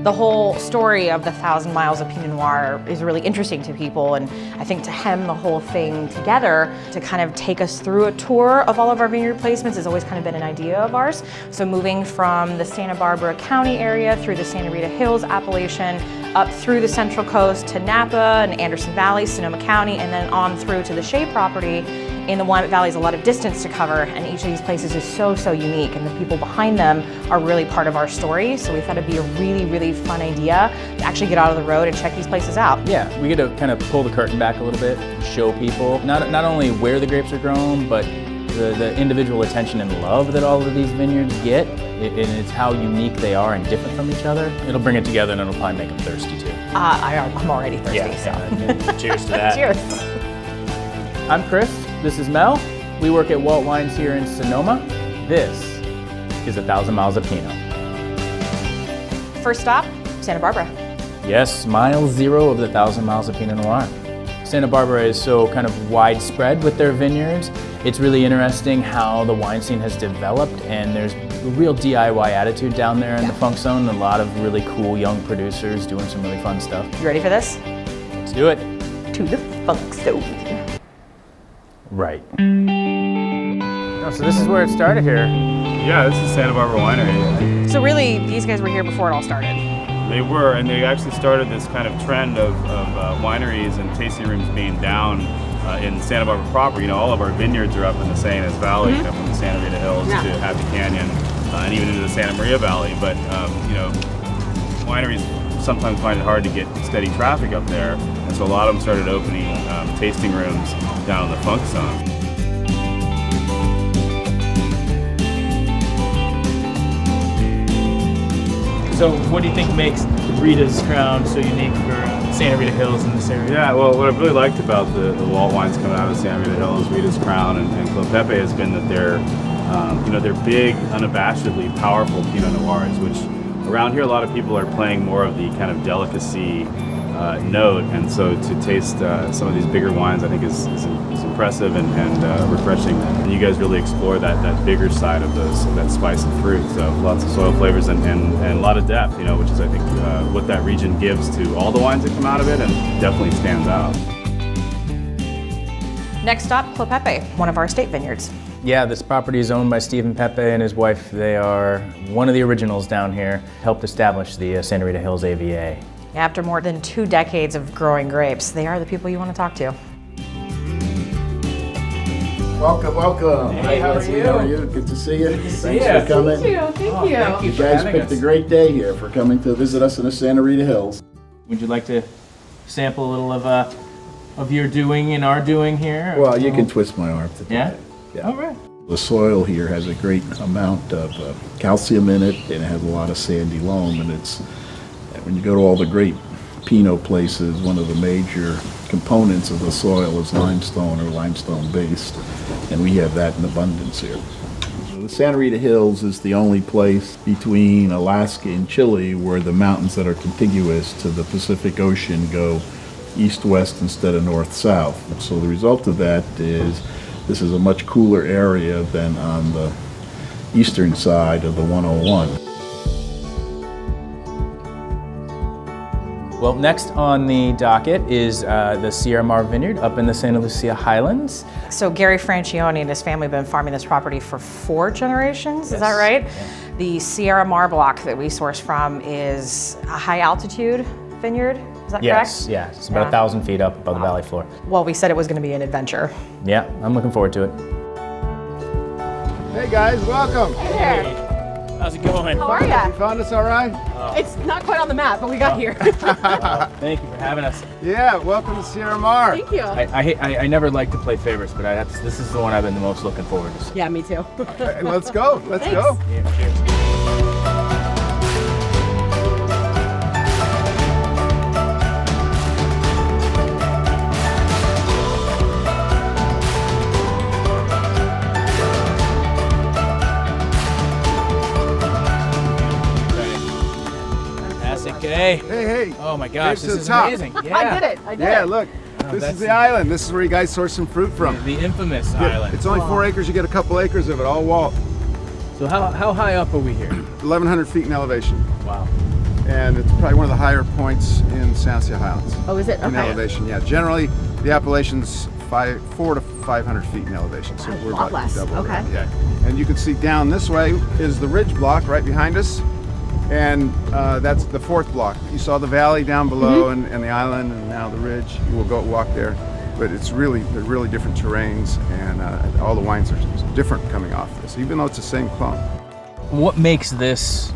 The whole story of the 1,000 Miles of Pinot Noir is really interesting to people, and I think to hem the whole thing together, to kind of take us through a tour of all of our vineyard placements has always kind of been an idea of ours. So moving from the Santa Barbara County area through the Santa Rita Hills appellation, up through the Central Coast to Napa and Anderson Valley, Sonoma County, and then on through to the Shea property. In the Willamette Valley is a lot of distance to cover, and each of these places is so unique, and the people behind them are really part of our story. So we thought it'd be a really fun idea to actually get out of the road and check these places out. Yeah, we get to kind of pull the curtain back a little bit, show people not only where the grapes are grown, but the individual attention and love that all of these vineyards get, and it's how unique they are and different from each other. It'll bring it together, and it'll probably make them thirsty too. I'm already thirsty, so. Yeah. Cheers to that. Cheers. I'm Chris. This is Mel. We work at WALT Wines here in Sonoma. This is 1,000 Miles of Pinot. First stop, Santa Barbara. Yes, mile zero of the 1,000 Miles of Pinot Noir. Santa Barbara is so kind of widespread with their vineyards. It's really interesting how the wine scene has developed, and there's a real DIY attitude down there in the Funk Zone. A lot of really cool young producers doing some really fun stuff. You ready for this? Let's do it. To the Funk Zone. Right. Oh, so this is where it started here. Yeah, this is Santa Barbara Winery. So really, these guys were here before it all started. They were, and they actually started this kind of trend of wineries and tasting rooms being down in Santa Barbara proper. You know, all of our vineyards are up in the San Ynez Valley, you know, from the Santa Rita Hills to Happy Canyon, and even into the Santa Maria Valley. But you know, wineries sometimes find it hard to get steady traffic up there, and so a lot of them started opening tasting rooms down in the Funk Zone. So what do you think makes Rita's Crown so unique for Santa Rita Hills in this area? Yeah, well, what I've really liked about the WALT wines coming out of Santa Rita Hills, Rita's Crown and Club Pepe has been that they're, you know, they're big, unabashedly powerful Pinot Noirs, which around here a lot of people are playing more of the kind of delicacy note, and so to taste some of these bigger wines I think is impressive and refreshing. And you guys really explore that bigger side of that spice and fruit, so lots of soil flavors and a lot of depth, you know, which is I think what that region gives to all the wines that come out of it, and definitely stands out. Next stop, Club Pepe, one of our estate vineyards. Yeah, this property is owned by Stephen Pepe and his wife. They are one of the originals down here, helped establish the Santa Rita Hills AVA. After more than 2 decades of growing grapes, they are the people you want to talk to. Welcome. Hey, how are you? How are you? Good to see you. Good to see Thanks you. for coming. Thank you. Thank you You for guys having picked us. a great day here for coming to visit us in the Santa Rita Hills. Would you like to sample a little of your doing and our doing here? Well, you can twist my arm to Yeah? Yeah. All right. The soil here has a great amount of calcium in it, and it has a lot of sandy loam, and when you go to all the great Pinot places, one of the major components of the soil is limestone or limestone based, and we have that in abundance here. The Santa Rita Hills is the only place between Alaska and Chile where the mountains that are contiguous to the Pacific Ocean go east-west instead of north-south. So the result of that is this is a much cooler area than on the eastern side of the 101. Well, next on the docket is the Sierra Mar Vineyard up in the Santa Lucia Highlands. So Gary Francione and his family have been farming this property for 4 generations, is that right? Yeah. The Sierra Mar block that we source from is a high altitude vineyard, is that Yes, correct? yeah, it's about 1,000 feet up above the valley floor. Well, we said it was going to be an adventure. Yeah, I'm looking forward to it. Hey guys, welcome. Hey, how's it going? How are ya? You found us all right? It's not quite on the map, but we got here. Thank you for having us. Yeah, welcome to Sierra Mar. Thank you. I never like to play favorites, but this is the one I've been the most looking forward to. Yeah, me too. Hey, let's go, let's go. Yeah, cheers. Hey. Hey, hey. Oh my gosh, Here's to this the is top. amazing. Yeah. I did it. I did Yeah, it. look, this that's- is the island. This is where you guys source some fruit from. The infamous Yeah, island. It's only 4 acres, you get a couple acres of it, all WALT. So how high up are we here? 1,100 feet in elevation. Wow. and it's probably one of the higher points in Sancerre Highlands. Oh, is it? In elevation, yeah. Generally, the appellation's 400 to 500 feet in elevation, so we're a lot about less. double Okay. that. Yeah. And you can see down this way is the ridge block right behind us, and that's the fourth block. You saw the valley down below and the island, and now the ridge. You will go walk there, but they're really different terrains, and all the wines are different coming off this, even though it's the same clone. What makes this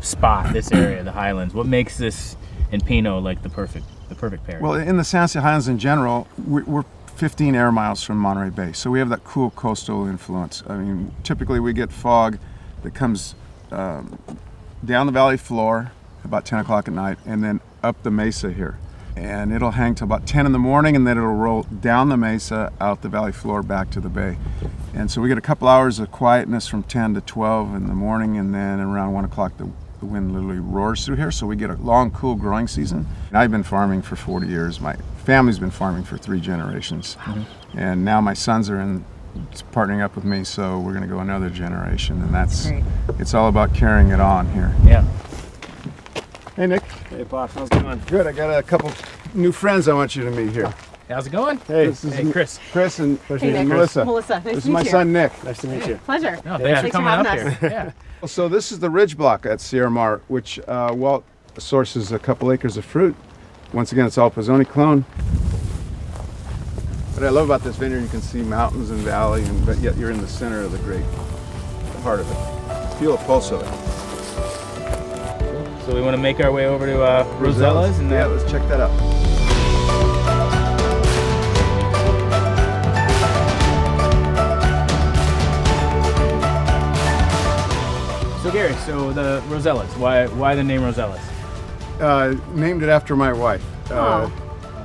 spot, this area, the Highlands, what makes this and Pinot like the perfect pairing? Well, in the Sancerre Highlands in general, we're 15 air miles from Monterey Bay, so we have that cool coastal influence. I mean, typically we get fog that comes down the valley floor about 10 o'clock at night and then up the mesa here. And it'll hang till about 10 in the morning, and then it'll roll down the mesa, out the valley floor, back to the bay. And so we get a couple hours of quietness from 10 to 12 in the morning, and then around 1 o'clock the wind literally roars through here, so we get a long, cool growing season. And I've been farming for 40 years. My family's been farming for 3 generations. And now my sons are partnering up with me, so we're going to go another generation, and it's all about carrying it on here. Yeah. Hey, Nick. Hey, Pop, how's it going? Good. I got a couple new friends I want you to meet here. How's it going? Hey, This is Chris. Chris and Nick. Melissa. Melissa, nice This to is my meet you. son, Nick. Nice to meet you. Pleasure. No, thanks for coming up having here. Yeah. So this is the ridge block at Sierra Mar, which Walt sources a couple acres of fruit. Once again, it's all Pizzoni clone. What I love about this vineyard, you can see mountains and valley, but yet you're in the center of the heart of it. Feel a pulse of it. So we want to make our way over to Rosella's, and yeah, let's check that out. So Gary, so the Rosella's, why the name Rosella's? Named it after my wife. A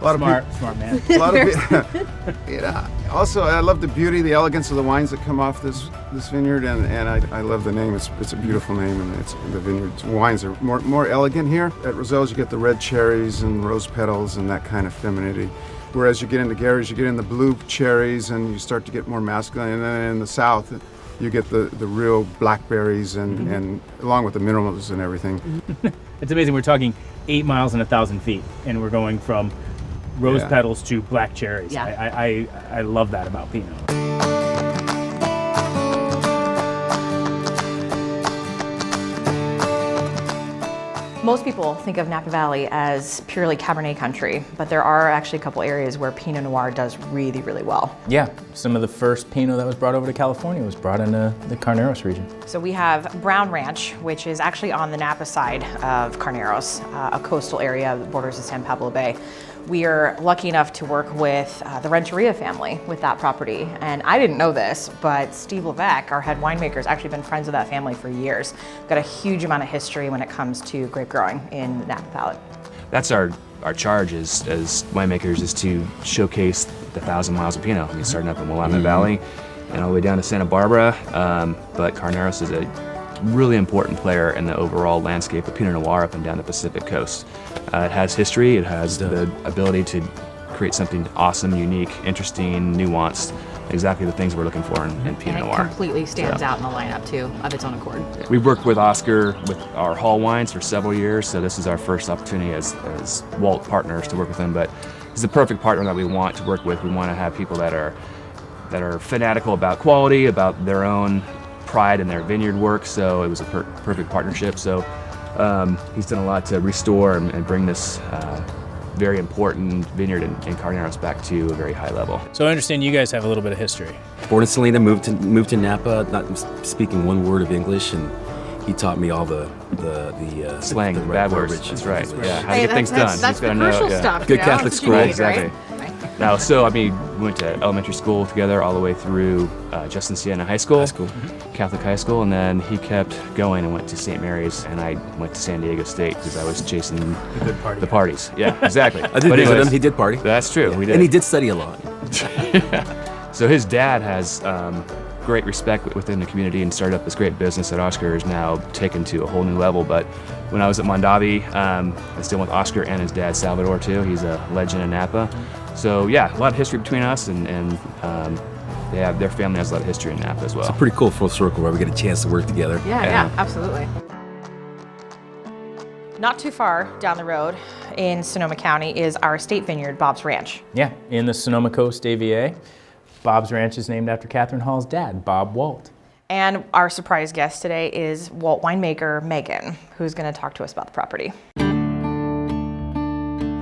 lot Smart man. A lot of yeah. Also, I love the beauty, the elegance of the wines that come off this vineyard, and I love the name. It's a beautiful name, and the vineyard's wines are more elegant here. At Rosella's, you get the red cherries and rose petals and that kind of femininity. Whereas you get into Gary's, you get in the blue cherries, and you start to get more masculine. And then in the south, you get the real blackberries and along with the minerals and everything. It's amazing. We're talking 8 miles and 1,000 feet, and we're going from rose petals to black cherries. Yeah. I love that about Pinot. Most people think of Napa Valley as purely Cabernet country, but there are actually a couple areas where Pinot Noir does really, really well. Yeah, some of the first Pinot that was brought over to California was brought into the Carneros region. So we have Brown Ranch, which is actually on the Napa side of Carneros, a coastal area that borders the San Pablo Bay. We are lucky enough to work with the Renteria family with that property. And I didn't know this, but Steve Levesque, our head winemaker, has actually been friends with that family for years. Got a huge amount of history when it comes to grape growing in the Napa Valley. That's our charge as winemakers, is to showcase the 1,000 miles of Pinot. I mean, starting up in Willamette Valley and all the way down to Santa Barbara. But Carneros is a really important player in the overall landscape of Pinot Noir up and down the Pacific coast. It has history, it has the ability to create something awesome, unique, interesting, nuanced, exactly the things we're looking for in Pinot And it Noir. completely stands out in the lineup too, of its own accord. We've worked with Oscar with our Hall wines for several years, so this is our first opportunity as WALT partners to work with them. But it's the perfect partner that we want to work with. We want to have people that are fanatical about quality, about their own pride in their vineyard work. So it was a perfect partnership. So he's done a lot to restore and bring this very important vineyard in Carneros back to a very high level. So I understand you guys have a little bit of history. Born in Salina, moved to Napa, not speaking one word of English, and he taught me all the Slang, the bad words. verbiage. That's right. Yeah, how to Hey, get things done. That's You the just gotta crucial know, yeah. stuff. Good you know? Catholic That's what you school. need, Exactly. right? Now, so I mean, we went to elementary school together all the way through Justin Siena High School, Catholic high school, and then he kept going and went to St. Mary's, and I went to San Diego State because I was chasing the parties. Yeah, exactly. I did visit him. He did party. That's true. We did. And he did study a lot. So his dad has great respect within the community and started up this great business that Oscar is now taken to a whole new level. But when I was at Mondavi, I still with Oscar and his dad Salvador too. He's a legend in Napa. So yeah, a lot of history between us, and their family has a lot of history in Napa as well. It's a pretty cool full circle where we get a chance to work together. Yeah, absolutely. Not too far down the road in Sonoma County is our estate vineyard, Bob's Ranch. Yeah, in the Sonoma Coast AVA. Bob's Ranch is named after Catherine Hall's dad, Bob Walt. And our surprise guest today is WALT winemaker Megan, who's going to talk to us about the property.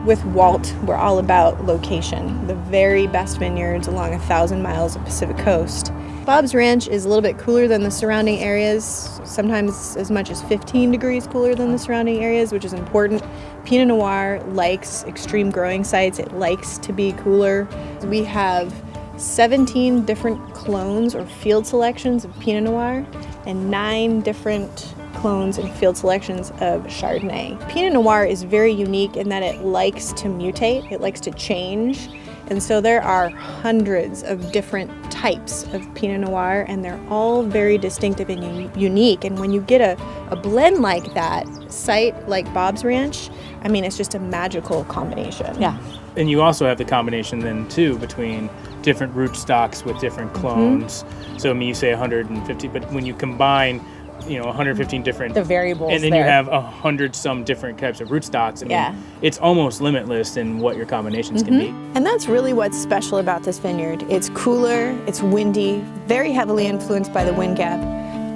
With WALT, we're all about location, the very best vineyards along 1,000 miles of Pacific coast. Bob's Ranch is a little bit cooler than the surrounding areas, sometimes as much as 15 degrees cooler than the surrounding areas, which is important. Pinot Noir likes extreme growing sites. It likes to be cooler. We have 17 different clones or field selections of Pinot Noir and 9 different clones and field selections of Chardonnay. Pinot Noir is very unique in that it likes to mutate, it likes to change, and so there are hundreds of different types of Pinot Noir, and they're all very distinctive and unique. And when you get a blend like that, site like Bob's Ranch, I mean, it's just a magical combination. Yeah. And you also have the combination then too between different root stocks with different clones. So I mean, you say 150, but when you combine, 115 different The variables and then there. you have 100 some different types of root stocks. I mean, it's almost limitless in what your combinations can be. And that's really what's special about this vineyard. It's cooler, it's windy, very heavily influenced by the wind gap.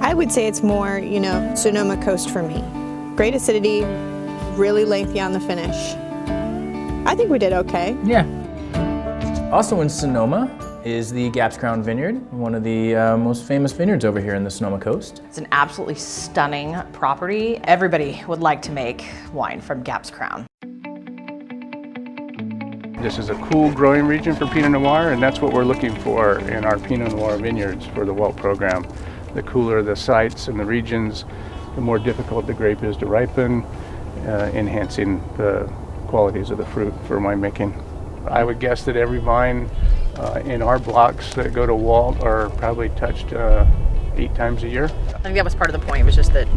I would say it's more, Sonoma Coast for me. Great acidity, really lengthy on the finish. I think we did okay. Yeah. Also in Sonoma is the Gaps Crown Vineyard, one of the most famous vineyards over here in the Sonoma Coast. It's an absolutely stunning property. Everybody would like to make wine from Gaps Crown. This is a cool growing region for Pinot Noir, and that's what we're looking for in our Pinot Noir vineyards for the WALT program. The cooler the sites and the regions, the more difficult the grape is to ripen, enhancing the qualities of the fruit for winemaking. I would guess that every vine in our blocks that go to WALT are probably touched 8 times a year. I think that was part of the point, was just that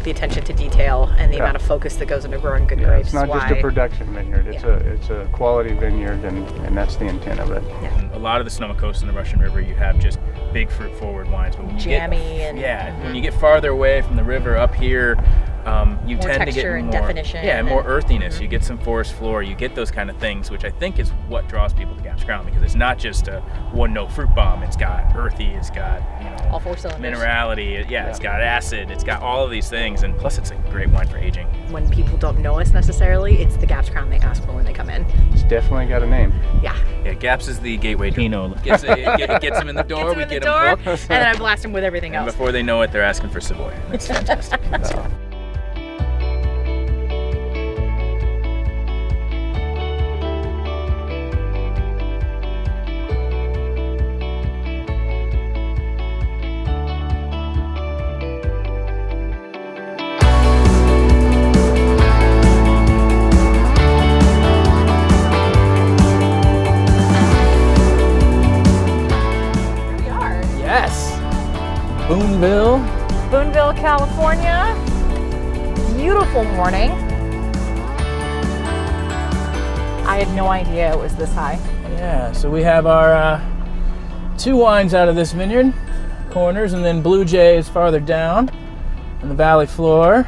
the attention to detail and the amount of focus that goes into growing good grapes. It's not just a production vineyard, it's a quality vineyard, and that's the intent of it. Yeah. A lot of the Sonoma Coast and the Russian River, you have just big fruit forward wines, but when you when you get farther away from the river up here, you more tend to texture get and more definition. Yeah, more earthiness. You get some forest floor, you get those kind of things, which I think is what draws people to Gaps Crown, because it's not just a one-note fruit bomb. It's got earthy, it's got all 4 cylinders. Minerality, it's got acid, it's got all of these things, and plus it's a great wine for aging. When people don't know us necessarily, it's the Gaps Crown they ask for when they come in. It's definitely got a name. Yeah. Yeah, Gaps is the gateway Pinot. Gets them in the door, we get them hooked. And then I blast them with everything And else. before they know it, they're asking for Savoy. That's fantastic. Boonville, California. Beautiful morning. I had no idea it was this high. Yeah, so we have our 2 wines out of this vineyard, Corners, and then Blue Jay is farther down on the valley floor.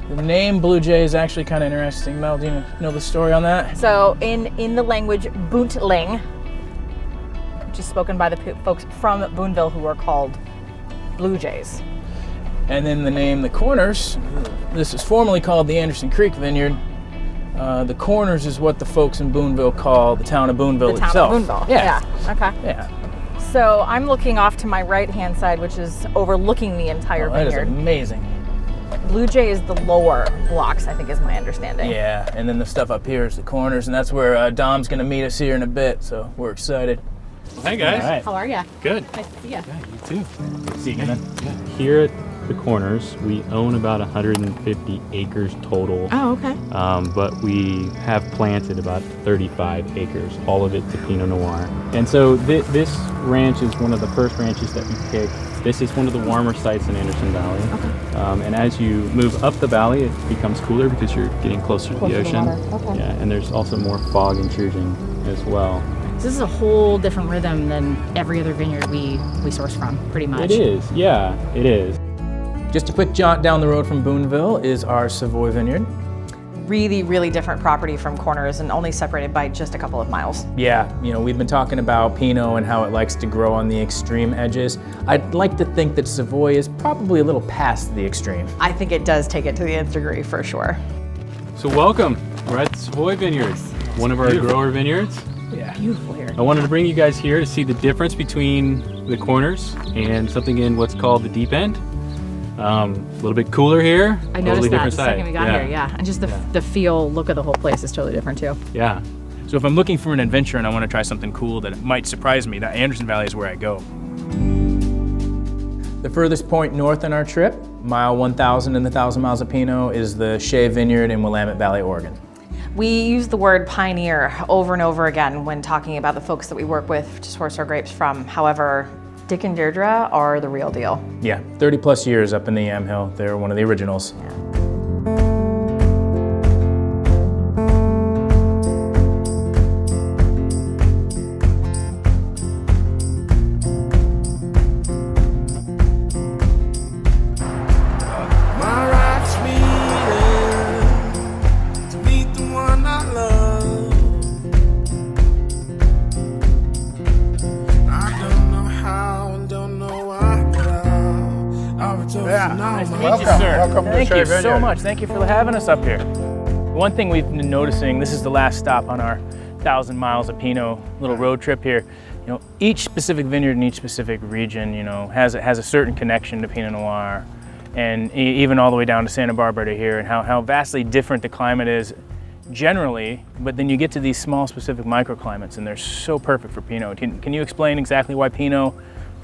The name Blue Jay is actually kind of interesting. Mel, do you know the story on that? So in the language Boontling, which is spoken by the folks from Boonville who are called Blue Jays. And then the name, the Corners, this is formerly called the Anderson Creek Vineyard. The Corners is what the folks in Boonville call the town of Boonville itself. The town of Boonville, yeah. Okay. Yeah. So I'm looking off to my right-hand side, which is overlooking the entire vineyard. That is amazing. Blue Jay is the lower blocks, I think is my understanding. Yeah, and then the stuff up here is the Corners, and that's where Dom's going to meet us here in a bit, so we're excited. Well, hey guys. All right. How are you? Good. Nice to see you. Yeah, you too. Good to see you again. Yeah. Here at the Corners, we own about 150 acres total. Oh, okay. But we have planted about 35 acres, all of it to Pinot Noir. And so this ranch is one of the first ranches that we picked. This is one of the warmer sites in Anderson Valley. Okay. And as you move up the valley, it becomes cooler because you're getting closer to the ocean. Okay. Yeah, and there's also more fog intrusion as well. So this is a whole different rhythm than every other vineyard we source from, pretty much. It is, yeah, it is. Just a quick jaunt down the road from Boonville is our Savoy Vineyard. really, really different property from Corners and only separated by just a couple of miles. Yeah, you know, we've been talking about Pinot and how it likes to grow on the extreme edges. I'd like to think that Savoy is probably a little past the extreme. I think it does take it to the nth degree for sure. So welcome. We're at the Savoy Vineyards, one of our grower vineyards. Yeah. Beautiful here. I wanted to bring you guys here to see the difference between the corners and something in what's called the deep end. A little bit cooler here. I noticed that the second we got Yeah. here, yeah. And just the feel, look of the whole place is totally different too. Yeah. So if I'm looking for an adventure and I want to try something cool that might surprise me, that Anderson Valley is where I go. The furthest point north on our trip, mile 1,000 in the 1,000 Miles of Pinot, is the Shea Vineyard in Willamette Valley, Oregon. We use the word pioneer over and over again when talking about the folks that we work with to source our grapes from. However, Dick and Deirdre are the real deal. Yeah, 30 plus years up in the Yamhill. They're one of the originals. Thank you so much. Thank you for having us up here. One thing we've been noticing, this is the last stop on our 1,000 Miles of Pinot little road trip here. You know, each specific vineyard in each specific region, you know, has a certain connection to Pinot Noir, and even all the way down to Santa Barbara to here, and how vastly different the climate is generally. But then you get to these small specific microclimates, and they're so perfect for Pinot. Can you explain exactly why Pinot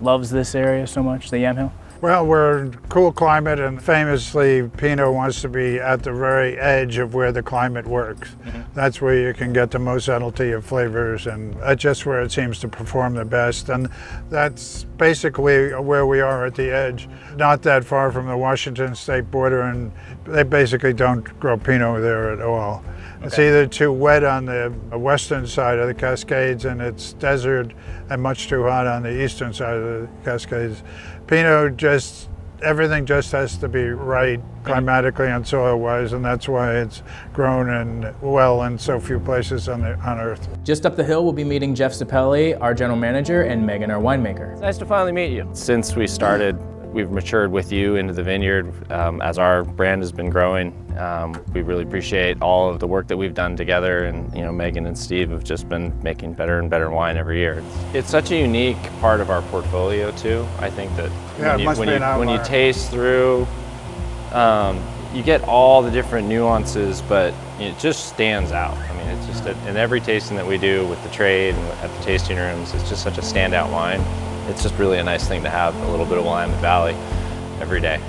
loves this area so much, the Yamhill? Well, we're in cool climate, and famously Pinot wants to be at the very edge of where the climate works. That's where you can get the most subtlety of flavors, and that's just where it seems to perform the best. And that's basically where we are at the edge, not that far from the Washington state border, and they basically don't grow Pinot there at all. It's either too wet on the western side of the Cascades, and it's desert, and much too hot on the eastern side of the Cascades. Pinot everything just has to be right climatically and soil-wise, and that's why it's grown in so few places on Earth. Just up the hill, we'll be meeting Jeff Sapelli, our general manager, and Megan, our winemaker. It's nice to finally meet you. Since we started, we've matured with you into the vineyard as our brand has been growing. We really appreciate all of the work that we've done together, and you know, Megan and Steve have just been making better and better wine every year. It's such a unique part of our portfolio too. I think that when you taste through, you get all the different nuances, but it just stands out. I mean, it's just in every tasting that we do with the trade and at the tasting rooms, it's just such a standout wine. It's just really a nice thing to have a little bit of Willamette Valley every day.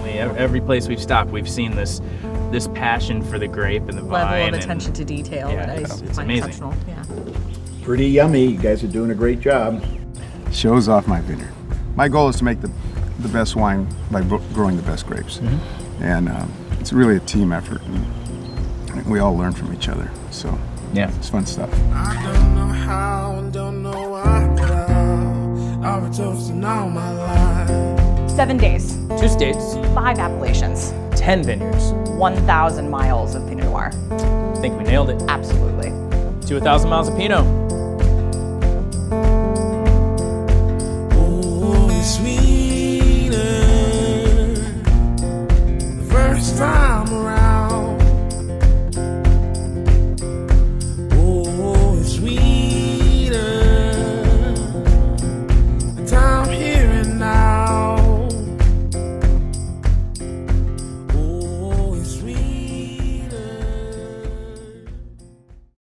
Every place we've stopped, we've seen this passion for the grape and the vine. Level of attention to detail that it's I find amazing. exceptional. Yeah. Pretty yummy. You guys are doing a great job. Shows off my vineyard. My goal is to make the best wine by growing the best grapes. And it's really a team effort. And we all learn from each other. So yeah, it's fun stuff. I don't know how and don't know why, but I've been toasting all my life. 7 days. 2 states. 5 appellations. 10 vineyards. 1,000 miles of Pinot Noir. I think we nailed it. Absolutely. To 1,000 Miles of Pinot.